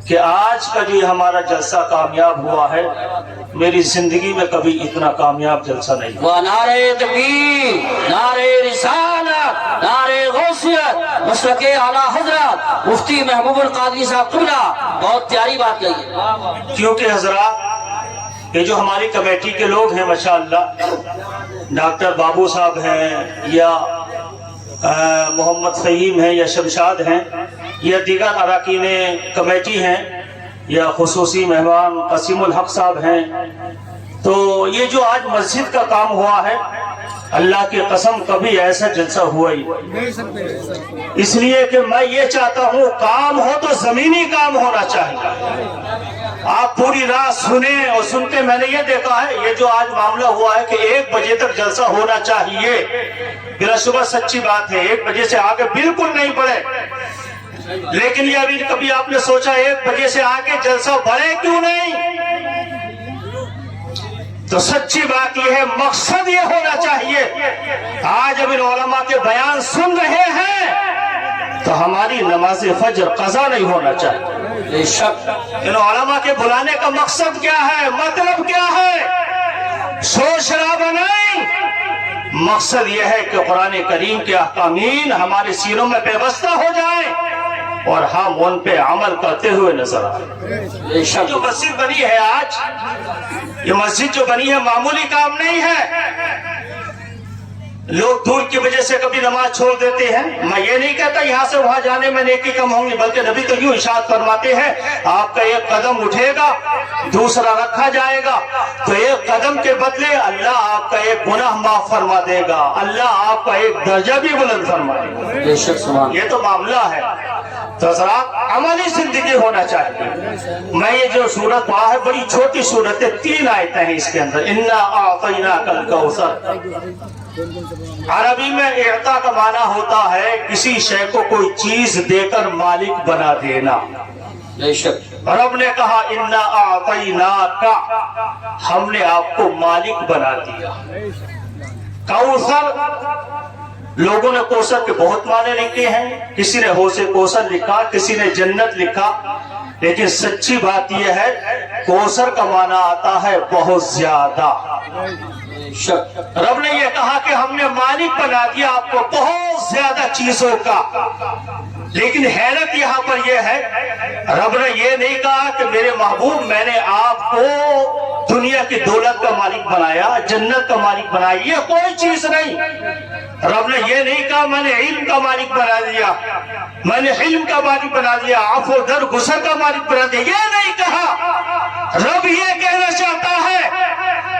کہ آج کا جو ہمارا جلسہ کامیاب ہوا ہے، میری زندگی میں کبھی اتنا کامیاب جلسہ نہیں ہوا۔ وہ نعرہ تکبیر، نعرہ رسالت، نعرہ غوثیت، مسلک اعلیٰ حضرت مفتی محبوب القادری صاحب قبلہ، بہت پیاری بات کہی ہے۔ کیونکہ حضرات یہ جو ہماری کمیٹی کے لوگ ہیں ماشاءاللہ، ڈاکٹر بابو صاحب ہیں یا محمد فہیم ہیں یا شمشاد ہیں یا دیگر اراکین کمیٹی ہیں یا خصوصی مہمان قسیم الحق صاحب ہیں، تو یہ جو آج مسجد کا کام ہوا ہے، اللہ کی قسم کبھی ایسا جلسہ ہوا ہی اس لیے کہ میں یہ چاہتا ہوں کام ہو تو زمینی کام ہونا چاہیے۔ آپ پوری رات سنیں اور سن کے میں نے یہ دیکھا ہے، یہ جو آج معاملہ ہوا ہے کہ 1 بجے تک جلسہ ہونا چاہیے، بلا شبہ سچی بات ہے، 1 بجے سے آگے بالکل نہیں بڑھے، لیکن یہ ابھی کبھی آپ نے سوچا 1 بجے سے آگے جلسہ بڑھے کیوں نہیں؟ تو سچی بات یہ ہے، مقصد یہ ہونا چاہیے۔ آج اب ان علماء کے بیان سن رہے ہیں تو ہماری نماز فجر قضا نہیں ہونا چاہیے۔ بے شک ان علماء کے بلانے کا مقصد کیا ہے، مطلب کیا ہے؟ شور شرابہ نہیں، مقصد یہ ہے کہ قرآن کریم کے احکامین ہمارے سینوں میں پیوستہ ہو جائیں اور ہم ان پہ عمل کرتے ہوئے نظر آئیں۔ جو مسجد بنی ہے آج، یہ مسجد جو بنی ہے معمولی کام نہیں ہے۔ لوگ دور کی وجہ سے کبھی نماز چھوڑ دیتے ہیں، میں یہ نہیں کہتا یہاں سے وہاں جانے میں نیکی کم ہوں گی، بلکہ نبی تو یوں ارشاد فرماتے ہیں، آپ کا ایک قدم اٹھے گا دوسرا رکھا جائے گا، تو ایک قدم کے بدلے اللہ آپ کا ایک گناہ معاف فرما دے گا، اللہ آپ کا ایک درجہ بھی بلند فرما دے گا۔ بے شک سبحان یہ تو معاملہ ہے۔ تو حضرات عملی زندگی ہونا چاہیے۔ میں یہ جو سورت پڑھا ہے بڑی چھوٹی سورت ہے، 3 آیتیں ہیں اس کے اندر، انا اعطیناک الکوثر۔ عربی میں اعطا کا معنی ہوتا ہے کسی شے کو کوئی چیز دے کر مالک بنا دینا۔ بے شک رب نے کہا انا اعطیناک، ہم نے آپ کو مالک بنا دیا۔ کوثر، لوگوں نے کوثر کے بہت معنی لکھے ہیں، کسی نے حوض کوثر لکھا، کسی نے جنت لکھا، لیکن سچی بات یہ ہے کوثر کا معنی آتا ہے بہت زیادہ۔ رب نے یہ کہا کہ ہم نے مالک بنا دیا آپ کو بہت زیادہ چیزوں کا، لیکن حیرت یہاں پر یہ ہے رب نے یہ نہیں کہا کہ میرے محبوب میں نے آپ کو دنیا کی دولت کا مالک بنایا، جنت کا مالک بنایا، یہ کوئی چیز نہیں۔ رب نے یہ نہیں کہا میں نے علم کا مالک بنا دیا، میں نے علم کا مالک بنا دیا، عفو درگزر کا مالک بنا دیا، یہ نہیں کہا۔ رب یہ کہنا چاہتا ہے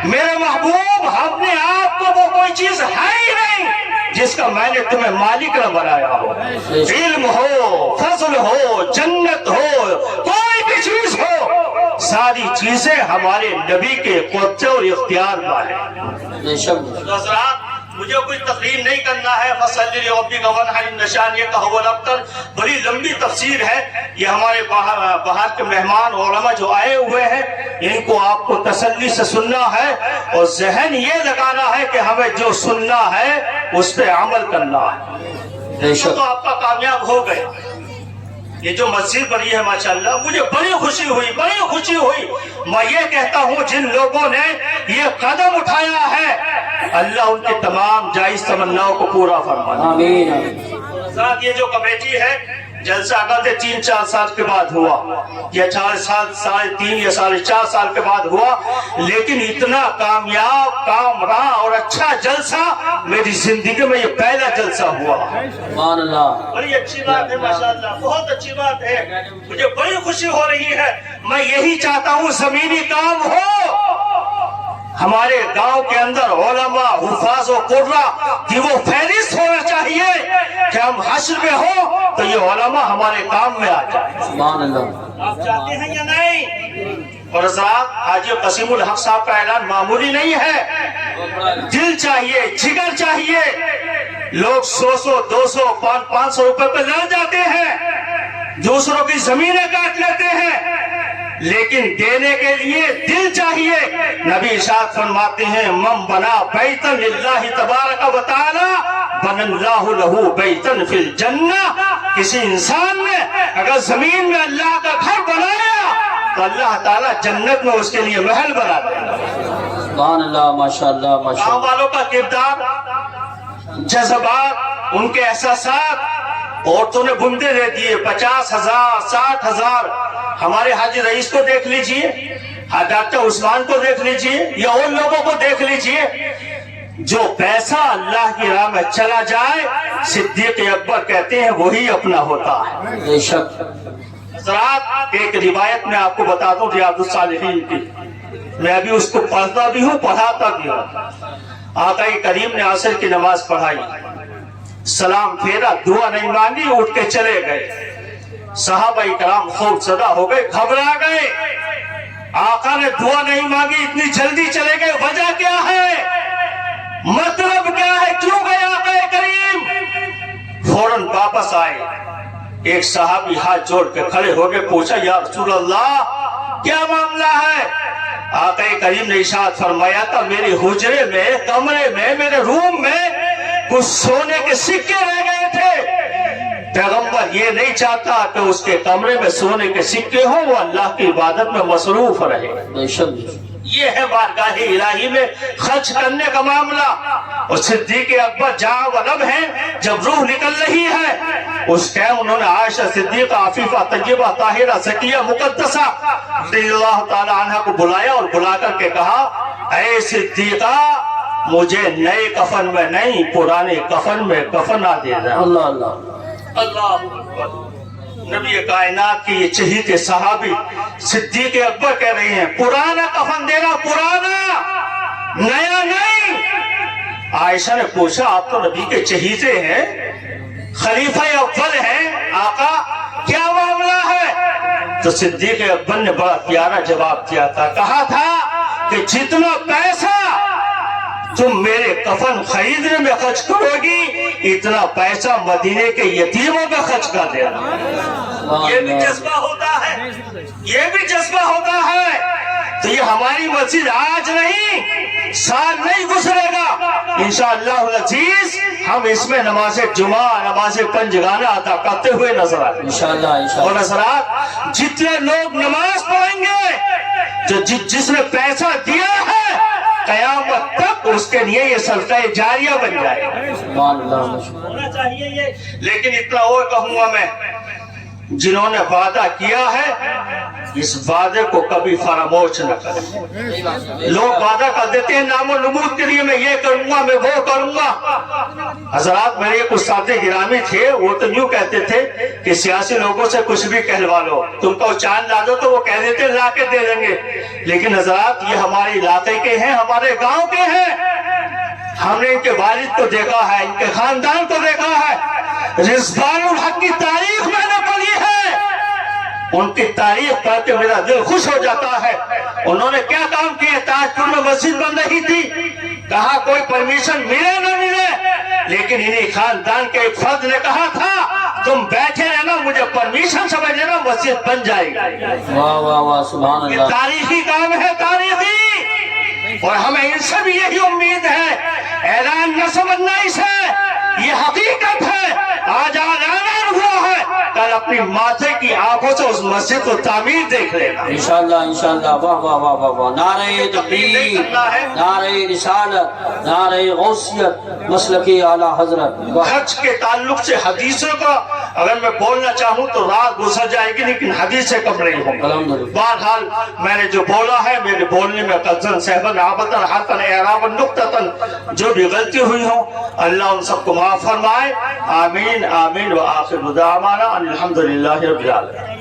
میرے محبوب ہم نے آپ کو وہ کوئی چیز ہے ہی نہیں جس کا میں نے تمہیں مالک نہ بنایا ہو۔ علم ہو، فضل ہو، جنت ہو، کوئی بھی چیز ہو، ساری چیزیں ہمارے نبی کے قدرت اور اختیار میں ہیں۔ حضرات مجھے کوئی تقریر نہیں کرنا ہے، فصلی لربک وانحر، نشان یہ کہو الابتر، بڑی لمبی تفسیر ہے، یہ ہمارے باہر کے مہمان علماء جو آئے ہوئے ہیں ان کو آپ کو تسلی سے سننا ہے اور ذہن یہ لگانا ہے کہ ہمیں جو سننا ہے اس پہ عمل کرنا ہے، تو آپ کا کامیاب ہو گئے۔ یہ جو مسجد بنی ہے ماشاءاللہ مجھے بڑی خوشی ہوئی، بڑی خوشی ہوئی۔ میں یہ کہتا ہوں جن لوگوں نے یہ قدم اٹھایا ہے اللہ ان کے تمام جائز تمناؤں کو پورا فرمائے۔ آمین۔ ساتھ یہ جو کمیٹی ہے جلسہ اگر 3-4 سال کے بعد ہوا یا 4 سال، 3.5 یا 4.5 سال کے بعد ہوا، لیکن اتنا کامیاب کام رہا اور اچھا جلسہ میری زندگی میں یہ پہلا جلسہ ہوا۔ سبحان اللہ، بڑی اچھی بات ہے ماشاءاللہ، بہت اچھی بات ہے، مجھے بڑی خوشی ہو رہی ہے۔ میں یہی چاہتا ہوں زمینی کام ہو ہمارے گاؤں کے اندر، علماء، حفاظ و قرہ کی وہ فہرست ہونا چاہیے کہ ہم حشر میں ہوں تو یہ علماء ہمارے کام میں آ جائیں۔ سبحان اللہ۔ آپ چاہتے ہیں یا نہیں؟ اور حضرات حاجی قسیم الحق صاحب کا اعلان معمولی نہیں ہے، دل چاہیے، جگر چاہیے۔ لوگ 100 200 500 روپے پہ لڑ جاتے ہیں، دوسروں کی زمینیں کاٹ لیتے ہیں، لیکن دینے کے لیے دل چاہیے۔ نبی ارشاد فرماتے ہیں من بنا بیتن للہ تبارک و تعالی بن اللہ لہ بیتن فی الجنہ، کسی انسان نے اگر زمین میں اللہ کا گھر بنایا تو اللہ تعالیٰ جنت میں اس کے لیے محل بنا دے گا۔ سبحان اللہ، ماشاء اللہ، ماشاء گاؤں اللہ۔ والوں کا کردار، جذبات، ان کے احساسات، عورتوں نے بندے دے دیے 50,000 60,000۔ ہمارے حاجی رئیس کو دیکھ لیجئے، ڈاکٹر عثمان کو دیکھ لیجئے، یا ان لوگوں کو دیکھ لیجئے جو پیسہ اللہ کی راہ میں چلا جائے صدیق اکبر کہتے ہیں وہی اپنا ہوتا ہے۔ بے شک۔ حضرات ایک روایت میں آپ کو بتا دوں ریاض الصالحین کی، میں ابھی اس کو پڑھتا بھی ہوں پڑھاتا بھی ہوں۔ آقا کریم نے عصر کی نماز پڑھائی، سلام پھیرا، دعا نہیں مانگی، اٹھ کے چلے گئے۔ صحابہ کرام خوف زدہ ہو گئے، گھبرا گئے۔ آقا نے دعا نہیں مانگی، اتنی جلدی چلے گئے، وجہ کیا ہے، مطلب کیا ہے، کیوں گئے آقا کریم؟ فوراً واپس آئے۔ ایک صحابی ہاتھ جوڑ کے کھڑے ہو گئے، پوچھا یا رسول اللہ کیا معاملہ ہے؟ آقا کریم نے ارشاد فرمایا تھا میری حجرے میں، کمرے میں، میرے روم میں کچھ سونے کے سکے رہ گئے تھے۔ پیغمبر یہ نہیں چاہتا کہ اس کے کمرے میں سونے کے سکے ہوں، وہ اللہ کی عبادت میں مصروف رہے۔ بے شک۔ یہ ہے بارگاہ الہی میں خرچ کرنے کا معاملہ۔ اور صدیق اکبر جہاں ولب ہیں، جب روح نکل رہی ہے اس ٹائم انہوں نے عائشہ صدیقہ عفیفہ طیبہ طاہرہ زکیہ مقدسہ رضی اللہ تعالی عنہ کو بلایا اور بلا کر کے کہا اے صدیقہ مجھے نئے کفن میں نہیں پرانے کفن میں کفنا دے دیں۔ اللہ اللہ، اللہ اکبر۔ نبی کائنات کی یہ چہیتے صحابی صدیق اکبر کہہ رہے ہیں پرانا کفن دینا، پرانا، نیا نہیں۔ عائشہ نے پوچھا آپ تو نبی کے چہیتے ہیں، خلیفہ اول ہیں، آقا کیا معاملہ ہے؟ تو صدیق اکبر نے بڑا پیارا جواب دیا تھا، کہا تھا کہ جتنا پیسہ تم میرے کفن خریدنے میں خرچ کرو گی اتنا پیسہ مدینے کے یتیموں میں خرچ کر دینا۔ یہ بھی جذبہ ہوتا ہے، یہ بھی جذبہ ہوتا ہے۔ تو یہ ہماری مسجد آج نہیں، سال نہیں گزرے گا، انشاءاللہ العزیز ہم اس میں نماز جمعہ، نماز پنجگانہ ادا کرتے ہوئے نظر آئیں انشاءاللہ اور انشاءاللہ۔ حضرات جتنے لوگ نماز پڑھیں گے جس نے پیسہ دیا ہے قیامت تک اس کے لیے یہ صدقہ جاریہ بن جائے گا۔ سبحان اللہ۔ ہونا چاہیے یہ۔ لیکن اتنا اور کہوں گا میں، جنہوں نے وعدہ کیا ہے اس وعدے کو کبھی فراموش نہ کریں۔ لوگ وعدہ کر دیتے ہیں نام و نمود کے لیے، میں یہ کروں گا، میں وہ کروں گا۔ حضرات میرے ایک استاد گرامی تھے، وہ تو یوں کہتے تھے کہ سیاسی لوگوں سے کچھ بھی کہلوا لو، تم کو چاند لا دو تو وہ کہہ دیتے لا کے دے دیں گے۔ لیکن حضرات یہ ہمارے علاقے کے ہیں، ہمارے گاؤں کے ہیں، ہم نے ان کے والد کو دیکھا ہے، ان کے خاندان کو دیکھا ہے۔ رضوان الحق کی تاریخ میں نے پڑھی ہے، ان کی تاریخ پڑھ کے میرا دل خوش ہو جاتا ہے۔ انہوں نے کیا کام کیے؟ تاج پور میں مسجد بن رہی تھی، کہا کوئی پرمیشن ملے نہ ملے، لیکن انہی خاندان کے ایک فرد نے کہا تھا تم بیٹھے رہنا، مجھے پرمیشن سمجھ لینا، مسجد بن جائے گی۔ واہ واہ واہ، سبحان یہ اللہ۔ تاریخی کام ہے، تاریخی، اور ہمیں ان سے بھی یہی امید ہے۔ اعلان نہ سمجھنا اسے، یہ حقیقت ہے۔ آج اعلان ہوا ہے، کل اپنی ماتھے کی آنکھوں سے اس مسجد کو تعمیر دیکھ لینا۔ انشاءاللہ انشاءاللہ، واہ واہ واہ واہ واہ، نعرہ تکبیر، نعرہ رسالت، نعرہ غوثیت، مسلک اعلیٰ حضرت۔ خرچ کے تعلق سے حدیثوں کا اگر میں بولنا چاہوں تو رات گزر جائے گی، لیکن حدیث سے کم نہیں ہوں۔ الحمدللہ۔ بہرحال میں نے جو بولا ہے، میرے بولنے میں قصداً سہواً عابداً حقاً اعراباً نقطتاً جو بھی غلطی ہوئی ہو اللہ ان سب کو معاف فرمائے۔ آمین آمین وآخر دعوانا ان الحمدللہ رب العالمین۔